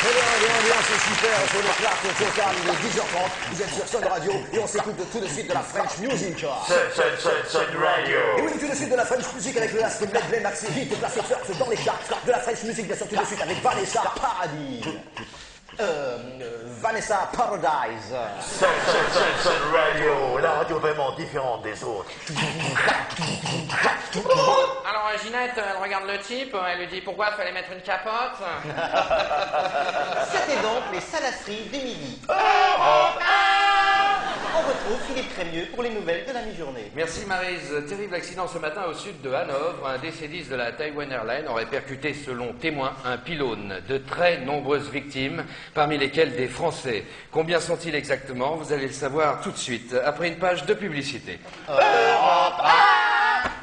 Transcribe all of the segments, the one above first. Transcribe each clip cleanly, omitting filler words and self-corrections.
C'est super, sur le Clark Total, il est 10h30, vous êtes sur Sun Radio et on s'écoute tout de suite de la French Music. Sun Radio. Et oui, tout de suite de la French Music avec le last medley maxi hit placé first dans les charts. De la French Music, bien sûr, tout de suite avec Vanessa Paradis. Vanessa Paradise. Sun Radio, la radio vraiment différente des autres. Alors Ginette, elle regarde le type, elle lui dit pourquoi il fallait mettre une capote. C'était donc les salasseries d'Émilie. On retrouve Philippe Crémieux pour les nouvelles de la mi-journée. Merci Maryse. Terrible accident ce matin au sud de Hanovre. Un DC-10 de la Taiwan Airlines aurait percuté, selon témoins, un pylône. De très nombreuses victimes, parmi lesquelles des Français. Combien sont-ils exactement? Vous allez le savoir tout de suite, après une page de publicité.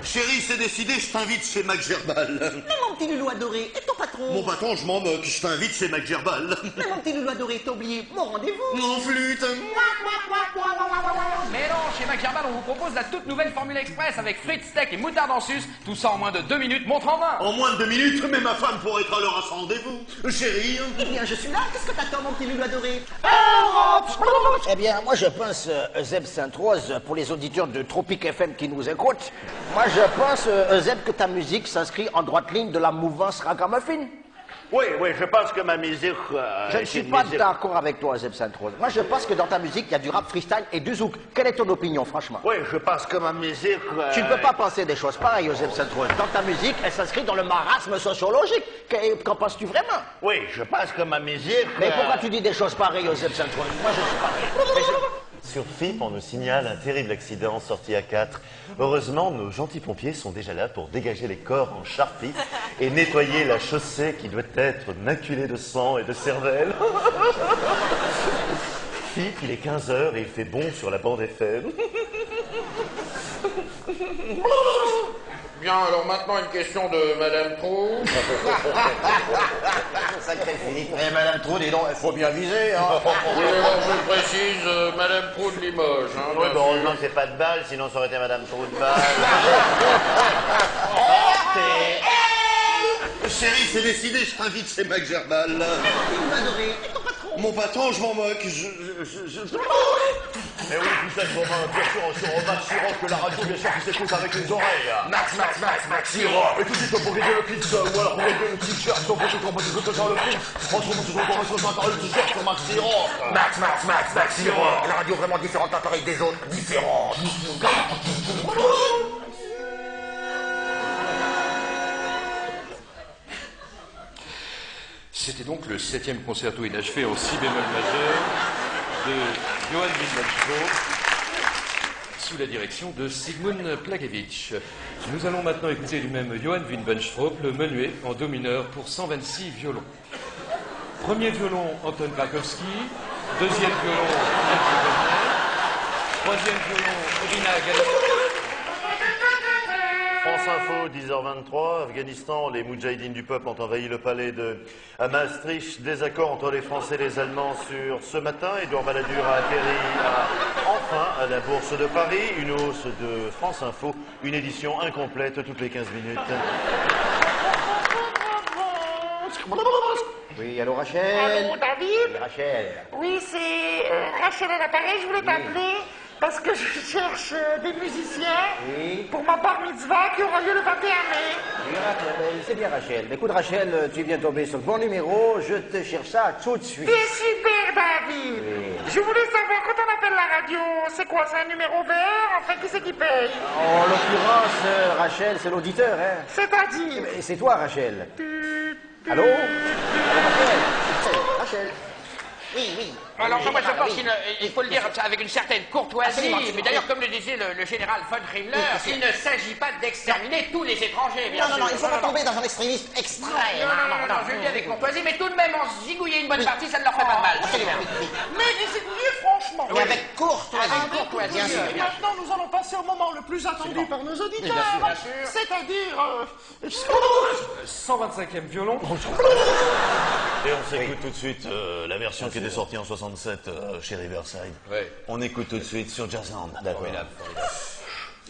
Chérie, c'est décidé, je t'invite chez Mac Gerbal. Mais mon petit loulou adoré, et ton patron? Mon patron, je m'en moque, je t'invite chez Mac Gerbal. Mais mon petit loulou adoré, t'as oublié mon rendez-vous? Mon flûte. Mais non, chez McGerbal, on vous propose la toute nouvelle Formule Express avec frites, steak et moutarde en sus. Tout ça en moins de 2 minutes, montre en main. En moins de 2 minutes, mais ma femme pourrait être à l'heure à ce rendez-vous. Chérie. Eh bien, je suis là, qu'est-ce que t'attends, mon petit loulou adoré? Eh bien, moi je pense, Zeb Sainte-Rose, pour les auditeurs de Tropic FM qui nous écoutent, moi je pense, Zeb, que ta musique s'inscrit en droite ligne de la mouvance ragamuffin. Oui, je pense que ma musique... Je ne suis pas d'accord avec toi, Zeb Sainte-Rose. Moi je pense que dans ta musique, il y a du rap freestyle et du zouk. Quelle est ton opinion, franchement? Oui, je pense que ma musique... Tu ne peux pas penser des choses pareilles, Zeb Sainte-Rose. Dans ta musique, elle s'inscrit dans le marasme sociologique. Qu'en penses-tu vraiment? Oui, je pense que ma musique... Mais pourquoi tu dis des choses pareilles, Zeb Sainte-Rose? Moi je suis pareil. Sur FIP, on nous signale un terrible accident sorti à 4. Heureusement, nos gentils pompiers sont déjà là pour dégager les corps en charpie et nettoyer la chaussée qui doit être maculée de sang et de cervelle. FIP, il est 15h et il fait bon sur la bande FM. Bien, alors maintenant une question de Madame Trou. Sacré Philippe. Eh, Madame Trou, dis donc, il faut bien viser, hein. Oui, alors je précise, Madame Trou de Limoges. Hein, Oui, bien bon, sûr. heureusement que c'est pas de balle, sinon ça aurait été Madame Trou de balle. Chérie, c'est décidé, je t'invite chez Mac Gerbal. Loulou adoré, et ton patron? Mon patron, je m'en moque, Mais oui, tout ça, bien sûr, sur Max Siroc, que la radio, bien sûr, qui s'écoute avec les oreilles. Max Siroc. Et tout de suite, pour gagner le pitch, ou alors pour gagner le t-shirt, on peut tout composer que sur le prix. Franchement, toujours pour sur le t-shirt sur Max Siroc. Max Siroc. La radio vraiment différente, pas pareille des autres, différente. C'était donc le 7e concerto inachevé en si bémol majeur de Johann Wittmann sous la direction de Sigmund Plagevich. Nous allons maintenant écouter du même Johann Wittmann le menuet en do mineur pour 126 violons. Premier violon, Anton Krakowski. Deuxième violon, Andrew Wagner. Troisième violon, Irina Galina. France Info, 10h23, Afghanistan, les Moudjahidines du peuple ont envahi le palais de Maastricht. Désaccord entre les Français et les Allemands sur ce matin. Édouard Balladur a atterri enfin à la Bourse de Paris. Une hausse de France Info, une édition incomplète toutes les 15 minutes. Oui, allô Rachel? Allô, David? Oui, Rachel. Oui, c'est Rachel à l'appareil. Je voulais t'appeler parce que je cherche des musiciens Oui. pour ma bar mitzvah qui aura lieu le 21 mai. Oui, Rachel, c'est bien Rachel. Mais écoute Rachel, tu viens tomber sur le bon numéro, je te cherche ça tout de suite. T'es super, David. Oui. Je voulais savoir, quand on appelle la radio, c'est quoi? C'est un numéro vert? Enfin, qui c'est qui paye? En l'occurrence, Rachel, c'est l'auditeur, hein. C'est-à-dire? Et c'est toi, Rachel. Allô? Allô, Rachel? Rachel? Oui. Alors, moi, je Ah, pense oui. qu'il faut le dire avec une certaine courtoisie, Absolument. mais d'ailleurs, comme le disait le général von Himmler, Oui, il ne s'agit pas d'exterminer tous les étrangers, bien sûr. Non, il faut pas tomber dans un extrémisme extrême. Non, je le dis avec courtoisie, mais tout de même, en zigouiller une bonne partie, ça ne leur fait pas de mal. Mais c'est mieux, franchement. Mais avec courtoisie. Avec courtoisie, bien sûr. Maintenant, nous allons passer au moment le plus attendu par nos auditeurs. bien sûr. C'est-à-dire... 125e violon. Et on s'écoute tout de suite la version qui était sortie en 67 chez Riverside. Ouais. On écoute tout de suite sur Jazzland. Formidable.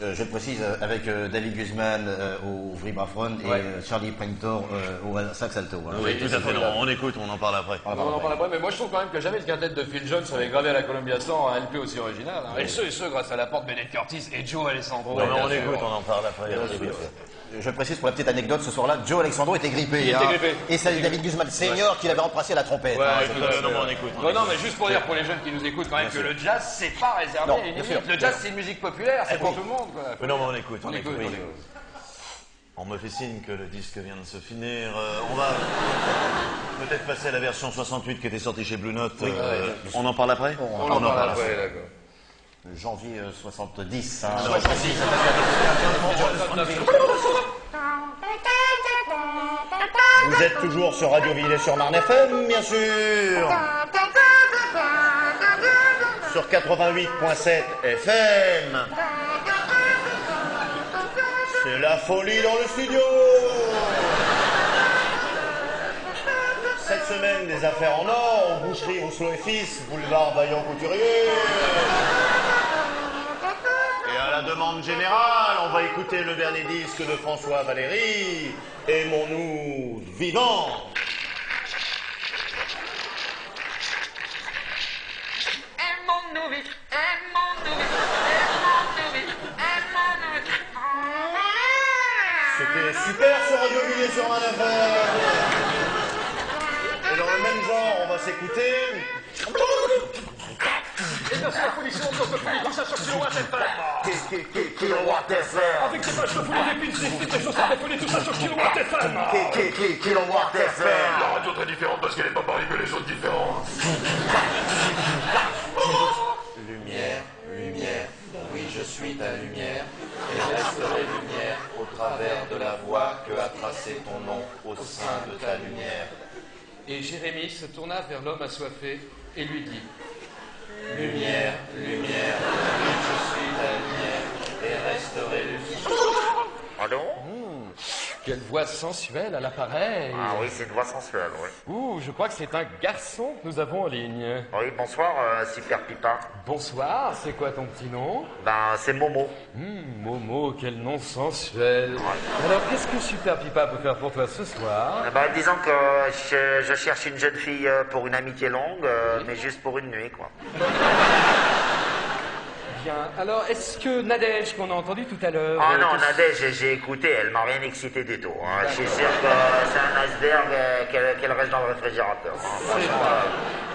Je précise avec David Guzman au vibraphone et Charlie Prentor au sax alto. Voilà. Oui, tout à fait. Non, on écoute, on en parle après. On en parle après, mais moi je trouve quand même que jamais le quintet de Phil Jones avait gravé à la Columbia 100 un LP aussi original. Hein. Et ce grâce à l'apport de Bennett Curtis et Joe Alessandro. Non, mais on écoute, on en parle après. Je précise pour la petite anecdote, ce soir-là, Joe Alessandro était grippé. Il était grippé. Et c'est David Guzman Senior qui l'avait remplacé à la trompette. Ouais, Non, on écoute. Non, mais juste pour dire pour les jeunes qui nous écoutent quand même que le jazz, c'est pas réservé à une élite. Le jazz, c'est une musique populaire, c'est pour tout le monde. Quoi. Non, mais on écoute. On écoute. On me fait signe que le disque vient de se finir. On va peut-être passer à la version 68 qui était sortie chez Blue Note. On en parle après On en parle après, d'accord. Janvier 70. Hein. Vous êtes toujours sur Radio Villers-sur-Marne FM, bien sûr. Sur 88.7 FM. C'est la folie dans le studio. Cette semaine, des affaires en or, boucherie Rousselot et Fils, boulevard Vaillant Couturier. Et à la demande générale, on va écouter le dernier disque de François Valéry, Aimons-nous vivants. Aimons-nous vite, aimons-nous vite, aimons-nous vite, aimons-nous vite. C'était super sur Radio Villers-sur-Marne FM. Et dans le même genre, on va s'écouter. Et bien c'est la folie sur notre folie, tout ça sur Kilowatt FM. Kilowatt FM. Avec des pages de folie, des pins, des frites, des chaussettes, des folies, tout ça sur Kilowatt FM. Kilowatt FM. La radio très différente parce qu'elle est pas pareille que les autres différentes. Lumière, lumière, oui je suis ta lumière, et resterai lumière au travers de la voie que a tracé ton nom au sein de ta lumière. Et Jérémie se tourna vers l'homme assoiffé et lui dit: Lumière, lumière, oui je suis ta lumière, et resterai lumière. Allô? Quelle voix sensuelle à l'appareil. Ah oui, c'est une voix sensuelle, oui. Ouh, je crois que c'est un garçon que nous avons en ligne. Oui, bonsoir, Super Pipa. Bonsoir, c'est quoi ton petit nom? Ben, c'est Momo. Momo, quel nom sensuel. Alors, qu'est-ce que Super Pipa peut faire pour toi ce soir? Ben, disons que je cherche une jeune fille pour une amitié longue, mais juste pour une nuit, quoi. Bien. Alors, est-ce que Nadège, qu'on a entendu tout à l'heure... Ah non, Nadège, j'ai écouté, elle m'a rien excité du tout. Hein. Je suis sûr que c'est un iceberg qu'elle reste dans le réfrigérateur. Hein. C'est vrai.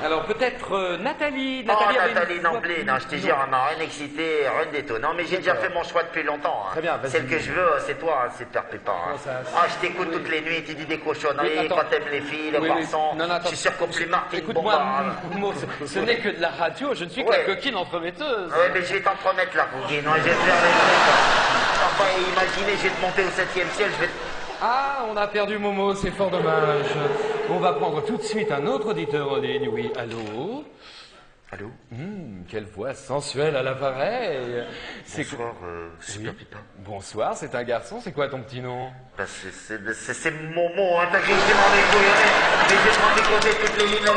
Alors, peut-être Nathalie... Nathalie non plus, non, je te jure, elle m'a rien excité, rien du tout. Non, mais j'ai déjà fait mon choix depuis longtemps. Hein. Très bien, vas-y. Celle que je veux, c'est toi, hein, Super Pipa. Hein. Ah, je t'écoute toutes les nuits, tu dis des cochonneries, Oui, quand t'aimes les filles, les garçons. Non, je suis sûr qu'on plus Martine Écoute-moi, Bombard. Momo, ce n'est que de la radio, je ne suis que la coquine entremetteuse. Oui, mais je vais t'en promettre là, Bouguine, je vais te faire les trucs. Enfin, imaginez, je vais te monter au 7e ciel, je vais te... Ah, on a perdu Momo, c'est fort dommage. On va prendre tout de suite un autre auditeur en ligne. Oui, allô? Allô? Quelle voix sensuelle à l'appareil. Bonsoir, Super Pipa. Bonsoir, c'est un garçon, c'est quoi ton petit nom? Ben, c'est Momo, hein, t'as qu'à m'en découvrir, mais j'ai pas découvert toutes les lignes.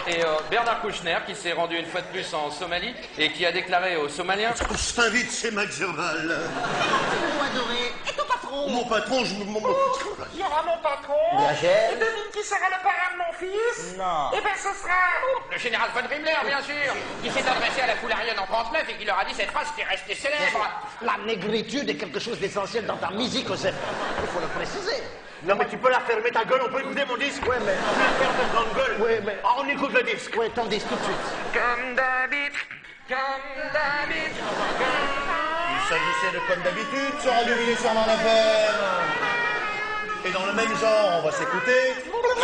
Et Bernard Kouchner, qui s'est rendu une fois de plus en Somalie et qui a déclaré aux Somaliens... Je t'invite chez Max Gerval. Mon adoré, et ton patron? Mon patron, Il y aura mon patron. Et devine qui sera le parrain de mon fils? Non. Eh ben ce sera... Le général von Himmler, bien sûr, qui s'est adressé à la foule aérienne en 39 et qui leur a dit cette phrase qui est restée célèbre. La négritude est quelque chose d'essentiel dans ta musique, Joseph. Il faut le préciser. Non, mais tu peux la fermer ta gueule, on peut écouter mon disque? Ouais, mais... Ferme ta grande gueule. Ouais, mais... Ah, on écoute le disque. Ouais, t'en dis tout de suite. Comme d'habitude, comme d'habitude, Il s'agissait de comme d'habitude sur Radio Villers-sur-Marne FM. Et dans le même genre, on va s'écouter.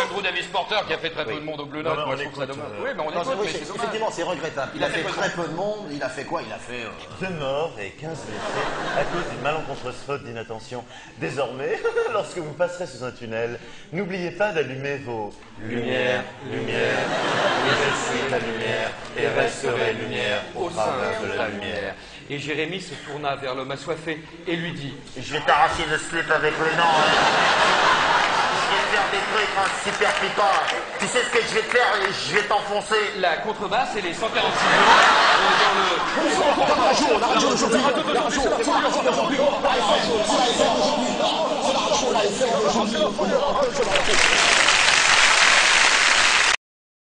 Un gros Davis Porter qui a fait très peu de monde au Blue Note, Non, moi on je trouve ça écoute, dommage. Oui, mais on Non, écoute, oui, mais c'est dommage. effectivement, c'est regrettable. Il a fait très peu de monde. Il a fait quoi? Il a fait... 2 morts et 15 blessés à cause d'une malencontreuse faute d'inattention. Désormais, lorsque vous passerez sous un tunnel, n'oubliez pas d'allumer vos Lumière, lumière, oui je suis ta lumière, et resterai lumière au travers de la lumière. Et Jérémie se tourna vers l'homme assoiffé et lui dit: Je vais t'arracher le slip avec les dents. Hein. faire des trucs super piquants. Tu sais ce que je vais te faire? Je vais t'enfoncer. La contrebasse et les 146 euros dans le...